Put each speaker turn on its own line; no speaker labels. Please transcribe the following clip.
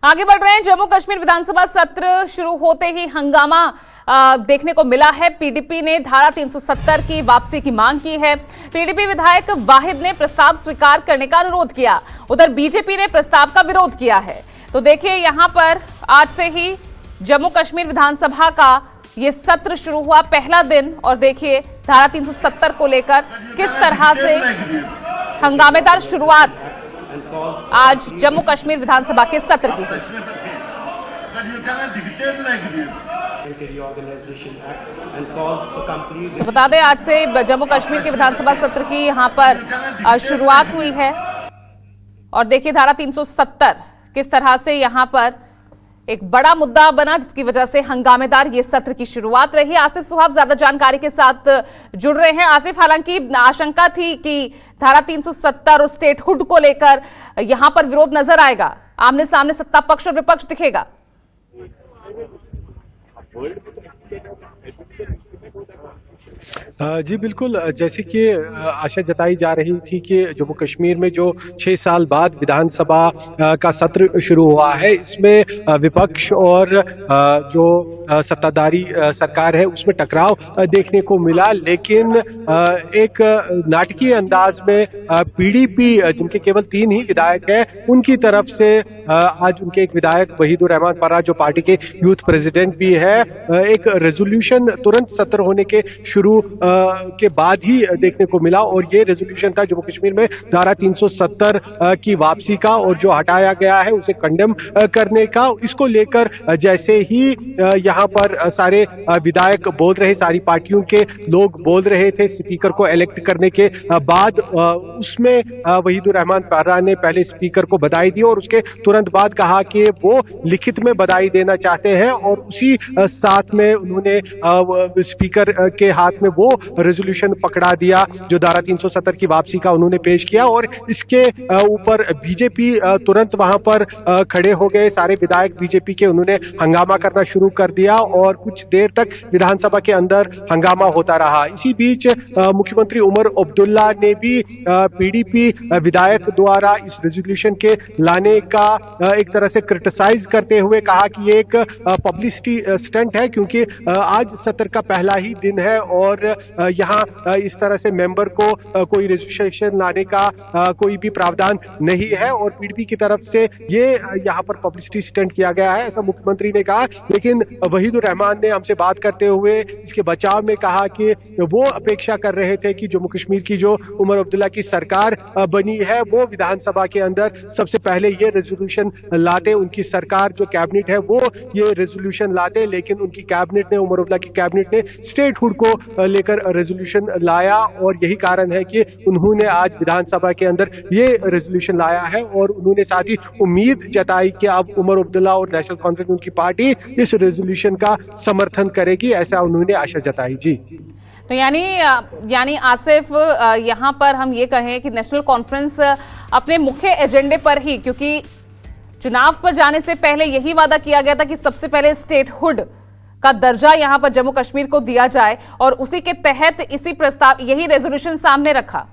आगे बढ़ रहे हैं। जम्मू कश्मीर विधानसभा सत्र शुरू होते ही हंगामा देखने को मिला है। पीडीपी ने धारा 370 की वापसी की मांग की है। पीडीपी विधायक वाहिद ने प्रस्ताव स्वीकार करने का अनुरोध किया, उधर बीजेपी ने प्रस्ताव का विरोध किया है। तो देखिए, यहां पर आज से ही जम्मू कश्मीर विधानसभा का ये सत्र शुरू हुआ, पहला दिन, और देखिए धारा 370 को लेकर किस तरह से हंगामेदार शुरुआत आज जम्मू कश्मीर विधानसभा के सत्र की हुई। तो बता दें, आज से जम्मू कश्मीर के विधानसभा सत्र की यहां पर शुरुआत हुई है और देखिए धारा 370 किस तरह से यहां पर एक बड़ा मुद्दा बना, जिसकी वजह से हंगामेदार ये सत्र की शुरुआत रही। आसिफ सुहाब ज्यादा जानकारी के साथ जुड़ रहे हैं। आसिफ, हालांकि आशंका थी कि धारा 370 और स्टेटहुड को लेकर यहां पर विरोध नजर आएगा, आमने सामने सत्ता पक्ष और विपक्ष दिखेगा।
जी बिल्कुल, जैसे कि आशा जताई जा रही थी कि जम्मू कश्मीर में जो 6 साल बाद विधानसभा का सत्र शुरू हुआ है, इसमें विपक्ष और जो सत्ताधारी सरकार है उसमें टकराव देखने को मिला। लेकिन एक नाटकीय अंदाज में पीडीपी, जिनके केवल 3 ही विधायक हैं, उनकी तरफ से आज उनके एक विधायक वहीदुर रहमान परा, जो पार्टी के यूथ प्रेसिडेंट भी है, एक रेजोल्यूशन तुरंत सत्र होने के शुरू के बाद ही देखने को मिला। और ये रेजोल्यूशन था जम्मू कश्मीर में धारा 370 की वापसी का, और जो हटाया गया है उसे कंडेम करने का। इसको लेकर जैसे ही यहाँ पर सारे विधायक बोल रहे, सारी पार्टियों के लोग बोल रहे थे स्पीकर को इलेक्ट करने के बाद, उसमें वहीदुर रहमान पारा ने पहले स्पीकर को बधाई दी और उसके तुरंत बाद कहा कि वो लिखित में बधाई देना चाहते हैं, और उसी साथ में उन्होंने स्पीकर के हाथ में वो रेजोल्यूशन पकड़ा दिया जो धारा 370 की वापसी का उन्होंने पेश किया। और इसके ऊपर बीजेपी तुरंत वहां पर खड़े हो गए, सारे विधायक बीजेपी के, उन्होंने हंगामा करना शुरू कर दिया और कुछ देर तक विधानसभा के अंदर हंगामा होता रहा। इसी बीच मुख्यमंत्री उमर अब्दुल्ला ने भी पीडीपी विधायक द्वारा इस रेजोल्यूशन के लाने का एक तरह से क्रिटिसाइज करते हुए कहा कि ये एक पब्लिसिटी स्टंट है, क्योंकि आज सत्र का पहला ही दिन है और यहाँ इस तरह से मेंबर को कोई रेजोल्यूशन लाने का कोई भी प्रावधान नहीं है, और पीडीपी की तरफ से ये यहाँ पर पब्लिसिटी स्टंट किया गया है, ऐसा मुख्यमंत्री ने कहा। लेकिन वहीदुर रहमान ने हमसे बात करते हुए इसके बचाव में कहा कि वो अपेक्षा कर रहे थे कि जम्मू कश्मीर की जो उमर अब्दुल्ला की सरकार बनी है, वो विधानसभा के अंदर सबसे पहले ये रेजोल्यूशन लाते, उनकी सरकार जो कैबिनेट है वो ये रेजोल्यूशन लाते। लेकिन उनकी कैबिनेट ने, उमर अब्दुल्ला की कैबिनेट ने स्टेटहुड को लेकर रेजोल्यूशन लाया, और यही कारण है कि उन्होंने आज विधानसभा के अंदर ये रेजोल्यूशन लाया है। और उन्होंने साथ ही उम्मीद जताई कि अब उमर अब्दुल्ला और नेशनल कॉन्फ्रेंस, उनकी पार्टी, इस रेजोल्यूशन का समर्थन करेगी, ऐसा उन्होंने आशा जताई। जी,
तो यानी आसिफ, यहां पर हम ये कहें कि नेशनल कॉन्फ्रेंस अपने मुख्य एजेंडे पर ही, क्योंकि चुनाव पर जाने से पहले यही वादा किया गया था कि सबसे पहले स्टेटहुड का दर्जा यहां पर जम्मू कश्मीर को दिया जाए, और उसी के तहत इसी प्रस्ताव, यही रेजोल्यूशन सामने रखा।